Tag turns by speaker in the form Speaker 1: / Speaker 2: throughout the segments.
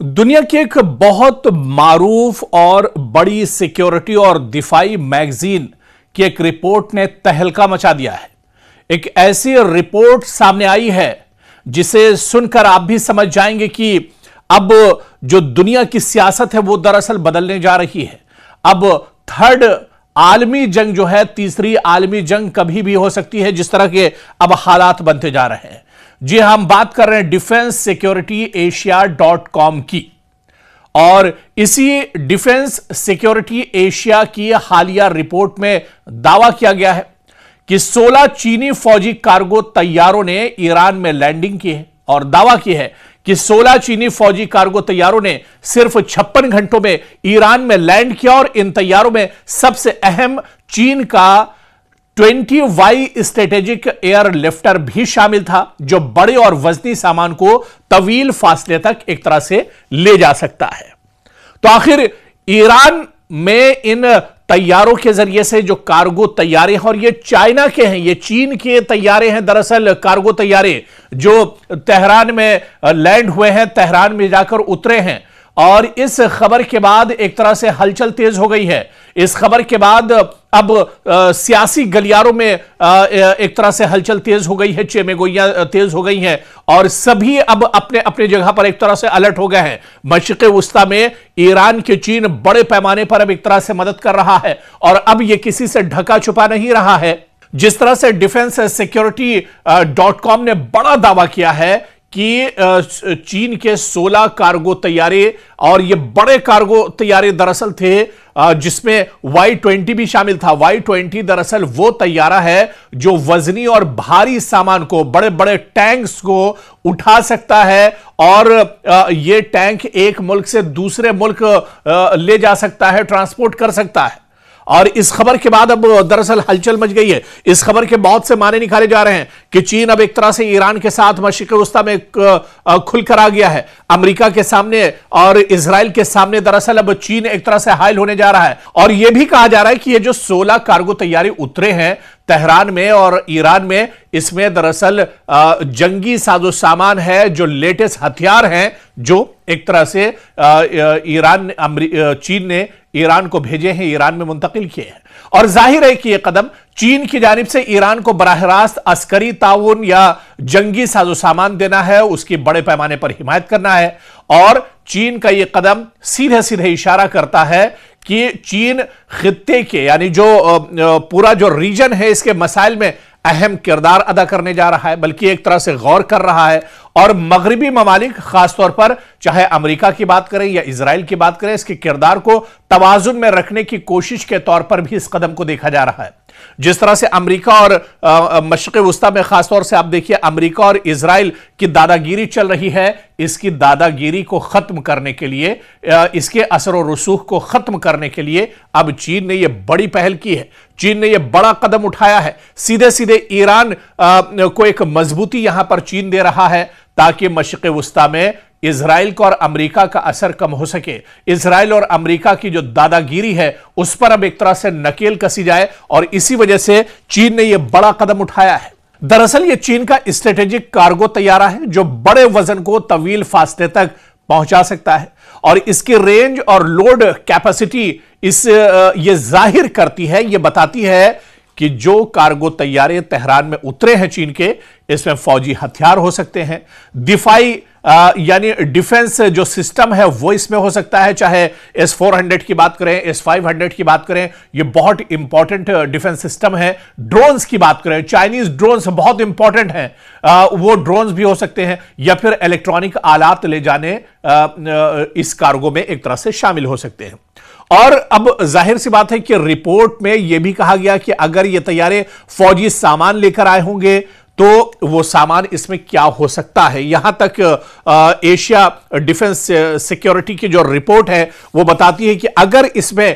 Speaker 1: दुनिया की एक बहुत मारूफ और बड़ी सिक्योरिटी और दिफाई मैगजीन की एक रिपोर्ट ने तहलका मचा दिया है। एक ऐसी रिपोर्ट सामने आई है जिसे सुनकर आप भी समझ जाएंगे कि अब जो दुनिया की सियासत है वो दरअसल बदलने जा रही है। अब थर्ड आलमी जंग जो है, तीसरी आलमी जंग कभी भी हो सकती है, जिस तरह के अब हालात बनते जा रहे हैं। जी हम बात कर रहे हैं डिफेंस सिक्योरिटी एशिया.com की, और इसी डिफेंस सिक्योरिटी एशिया की हालिया रिपोर्ट में दावा किया गया है कि 16 चीनी फौजी कार्गो तैयारों ने ईरान में लैंडिंग की है, और दावा की है कि 16 चीनी फौजी कार्गो तैयारों ने सिर्फ 56 घंटों में ईरान में लैंड किया, और इन तैयारों में सबसे अहम चीन का 20Y स्ट्रेटेजिक एयर लिफ्टर भी शामिल था, जो बड़े और वजनी सामान को तवील फासले तक एक तरह से ले जा सकता है। तो आखिर ईरान में इन तैयारों के जरिए से जो कार्गो तैयारे हैं, और ये चाइना के हैं, ये चीन के तैयारे हैं, दरअसल कार्गो तैयारे जो तेहरान में लैंड हुए हैं, तेहरान में जाकर उतरे हैं। और इस खबर के बाद एक तरह से हलचल तेज हो गई है। इस खबर के बाद अब सियासी गलियारों में एक तरह से हलचल तेज हो गई है, चेमेगोइयां तेज हो गई हैं, और सभी अब अपने अपने जगह पर एक तरह से अलर्ट हो गए हैं। मशरिक़ वुस्ता में ईरान के चीन बड़े पैमाने पर अब एक तरह से मदद कर रहा है, और अब यह किसी से ढका छुपा नहीं रहा है। जिस तरह से डिफेंस सिक्योरिटी.com ने बड़ा दावा किया है कि चीन के 16 कार्गो तैयारे, और ये बड़े कार्गो तैयारे दरअसल थे जिसमें Y-20 भी शामिल था। Y-20 दरअसल वो तैयारा है जो वजनी और भारी सामान को, बड़े बड़े टैंक्स को उठा सकता है, और ये टैंक एक मुल्क से दूसरे मुल्क ले जा सकता है, ट्रांसपोर्ट कर सकता है। और इस खबर के बाद अब दरअसल हलचल मच गई है। इस खबर के बहुत से माने निकाले जा रहे हैं कि चीन अब एक तरह से ईरान के साथ मशरिक़ वुस्ता में खुलकर आ गया है। अमेरिका के सामने और इजराइल के सामने दरअसल अब चीन एक तरह से हायल होने जा रहा है। और यह भी कहा जा रहा है कि ये जो 16 कार्गो तैयारी उतरे हैं तेहरान में और ईरान में, इसमें दरअसल जंगी साजो सामान है, जो लेटेस्ट हथियार हैं, जो एक तरह से चीन ने ईरान को भेजे हैं, ईरान में मुंतकिल किए हैं। और जाहिर है कि यह कदम चीन की जानिब से ईरान को बराह रास्त अस्करी ताउन या जंगी साजो सामान देना है, उसकी बड़े पैमाने पर हिमायत करना है। और चीन का यह कदम सीधे सीधे इशारा करता है कि चीन खित्ते के, यानी जो पूरा जो रीजन है, इसके मसाइल में अहम किरदार अदा करने जा रहा है, बल्कि एक तरह से गौर कर रहा है। और मगरबी ममालिक, खासतौर पर चाहे अमेरिका की बात करें या इजराइल की बात करें, इसके किरदार को तवाजुन में रखने की कोशिश के तौर पर भी इस कदम को देखा जा रहा है। जिस तरह से अमेरिका और मशरिक़ वुस्ता में खासतौर से आप देखिए अमेरिका और इजराइल की दादागिरी चल रही है, इसकी दादागिरी को खत्म करने के लिए, इसके असर और रसूख को खत्म करने के लिए अब चीन ने यह बड़ी पहल की है। चीन ने यह बड़ा कदम उठाया है। सीधे सीधे ईरान को एक मजबूती यहां पर चीन दे रहा है, ताकि मशरिक़ वुस्ता में इजराइल का और अमेरिका का असर कम हो सके। इजराइल और अमेरिका की जो दादागिरी है उस पर अब एक तरह से नकेल कसी जाए, और इसी वजह से चीन ने यह बड़ा कदम उठाया है। दरअसल यह चीन का स्ट्रेटेजिक कार्गो तैयारा है, जो बड़े वजन को तवील फासले तक पहुंचा सकता है, और इसकी रेंज और लोड कैपेसिटी ये जाहिर करती है, ये बताती है कि जो कार्गो तैयारे तेहरान में उतरे हैं चीन के, इसमें फौजी हथियार हो सकते हैं, दिफाई यानी डिफेंस जो सिस्टम है वो इसमें हो सकता है, चाहे S-400 की बात करें, S-500 की बात करें, ये बहुत इंपॉर्टेंट डिफेंस सिस्टम है। ड्रोन्स की बात करें, चाइनीज ड्रोन्स बहुत इंपॉर्टेंट हैं, वो ड्रोन्स भी हो सकते हैं, या फिर इलेक्ट्रॉनिक आलात ले जाने इस कार्गो में एक तरह से शामिल हो सकते हैं। और अब जाहिर सी बात है कि रिपोर्ट में यह भी कहा गया कि अगर ये तैयारे फौजी सामान लेकर आए होंगे तो वो सामान इसमें क्या हो सकता है। यहां तक एशिया डिफेंस सिक्योरिटी की जो रिपोर्ट है वो बताती है कि अगर इसमें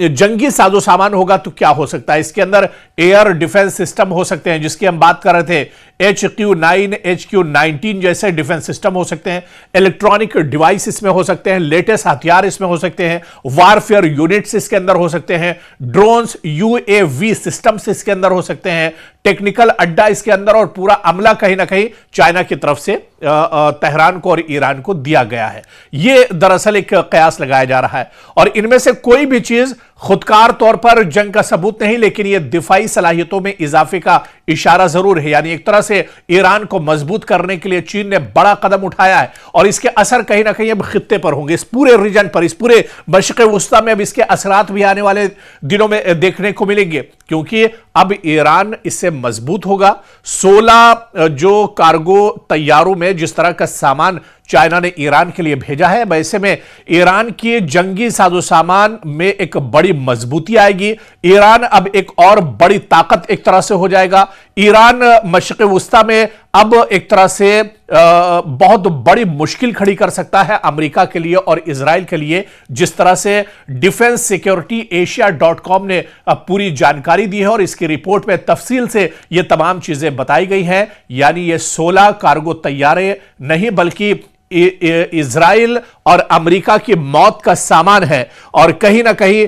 Speaker 1: जंगी साजो सामान होगा तो क्या हो सकता है। इसके अंदर एयर डिफेंस सिस्टम हो सकते हैं, जिसकी हम बात कर रहे थे, HQ-9, HQ-19 जैसे डिफेंस सिस्टम हो सकते हैं, इलेक्ट्रॉनिक डिवाइस इसमें हो सकते हैं, लेटेस्ट हथियार इसमें हो सकते हैं, वारफेयर यूनिट्स इसके अंदर हो सकते हैं, ड्रोन्स, UAV सिस्टम्स इसके अंदर हो सकते हैं, टेक्निकल अड्डा इसके अंदर और पूरा अमला कहीं ना कहीं चाइना की तरफ से तेहरान को और ईरान को दिया गया है। यह दरअसल एक कयास लगाया जा रहा है और इनमें से कोई भी चीज खुदकार तौर पर जंग का सबूत नहीं, लेकिन यह दिफाई सलाहियतों में इजाफे का इशारा जरूर है। यानी एक तरह से ईरान को मजबूत करने के लिए चीन ने बड़ा कदम उठाया है और इसके असर कहीं ना कहीं अब खित्ते पर होंगे, इस पूरे रीजन पर, इस पूरे मशरिक़ वुस्ता में अब इसके असरात भी आने वाले दिनों में देखने को मिलेंगे, क्योंकि अब ईरान इससे मजबूत होगा। 16 जो कार्गो तैयारों में जिस तरह का सामान चाइना ने ईरान के लिए भेजा है, वैसे में ईरान की जंगी साजो सामान में एक बड़ी मजबूती आएगी। ईरान अब एक और बड़ी ताकत एक तरह से हो जाएगा। ईरान मशरिक़ वुस्ता में अब एक तरह से बहुत बड़ी मुश्किल खड़ी कर सकता है अमेरिका के लिए और इजराइल के लिए, जिस तरह से डिफेंस सिक्योरिटी एशिया.com ने पूरी जानकारी दी है और इसकी रिपोर्ट में तफसील से यह तमाम चीजें बताई गई हैं। यानी ये 16 कार्गो तैयारे नहीं बल्कि इजराइल और अमेरिका की मौत का सामान है और कहीं ना कहीं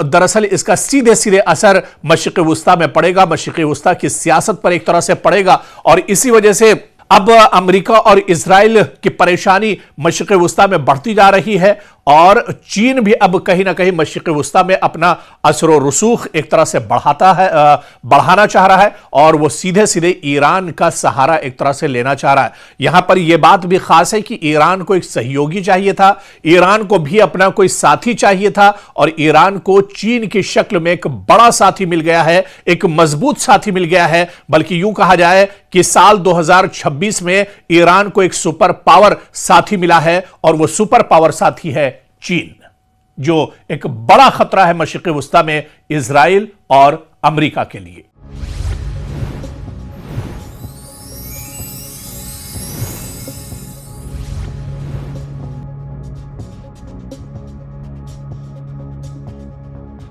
Speaker 1: दरअसल इसका सीधे सीधे असर मशरिक़ वुस्ता में पड़ेगा, मशरिक़ वुस्ता की सियासत पर एक तरह से पड़ेगा और इसी वजह से अब अमेरिका और इजराइल की परेशानी मशरिक़ वुस्ता में बढ़ती जा रही है और चीन भी अब कहीं ना कहीं मशरिक़ वुस्ता में अपना असर व रसूख एक तरह से बढ़ाना चाह रहा है और वो सीधे सीधे ईरान का सहारा एक तरह से लेना चाह रहा है। यहां पर यह बात भी खास है कि ईरान को एक सहयोगी चाहिए था, ईरान को भी अपना कोई साथी चाहिए था और ईरान को चीन की शक्ल में एक बड़ा साथी मिल गया है, एक मजबूत साथी मिल गया है। बल्कि यूं कहा जाए कि साल 2026 में ईरान को एक सुपर पावर साथी मिला है और वो सुपर पावर साथी है चीन, जो एक बड़ा खतरा है मशरिक़ वुस्ता में इजराइल और अमेरिका के लिए।